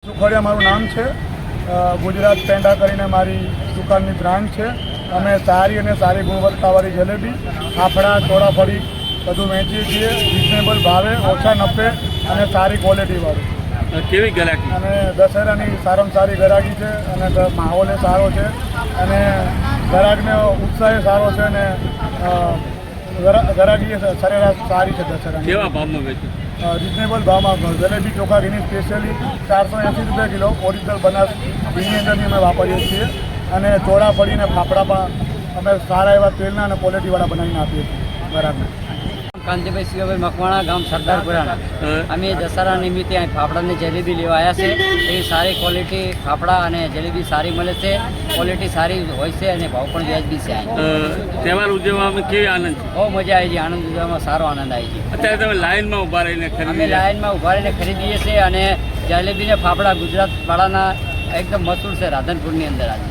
સુખડિયા મારું નામ છે। ગુજરાત પેંડા કરીને મારી દુકાનની બ્રાન્ડ છે। અમે સારી અને સારી ગુણવત્તાવાળી જલેબી, ફાફડા, ચોળાફળી બધું વેચીએ છીએ રિઝનેબલ ભાવે, ઓછા નફે અને સારી ક્વોલિટીવાળું। કેવી ગ્રાહકી? અને દશેરાની સારામાં સારી ગ્રાહકી છે અને માહોલ સારો છે અને ગ્રાહકને ઉત્સાહ સારો છે અને ગ્રાહકી સરેરાશ સારી છે દશેરાની। કેવા ભાવમાં વેચો? રિઝનેબલ ભાવમાં જલેબી ચોખા ઘીની સ્પેશિયલી 480 રૂપિયા કિલો ઓરિજિનલ બનાસ ઘીની અંદરની અમે વાપરીએ છીએ અને ચોળાફળી અને ફાફડા પણ અમે સારા એવા તેલના અને ક્વોલિટીવાળા બનાવીને આપીએ છીએ બરાબર। કાંતિભાઈ શિવાભાઈ મકવાણા, ગામ સરદારપુરા। અમે દશેરા નિમિત્તે અહીં ફાફડાની જલેબી લેવા આવ્યા છે। એવી સારી ક્વોલિટી ફાફડા અને જલેબી સારી મળે છે, ક્વોલિટી સારી હોય છે અને ભાવ પણ વ્યાજબી છે। તહેવાર ઉજવવામાં કેવી આનંદ છે? બહુ મજા આવી છે, આનંદ ઉજવવામાં સારો આનંદ આવી છે। અત્યારે તમે લાઇનમાં ઊભા રહીને અમે ખરીદી? લાઇનમાં ઊભા રહીને ખરીદીએ છીએ અને જલેબી ને ફાફડા ગુજરાતવાળાના એકદમ મશહૂર છે રાધનપુરની અંદર આજે।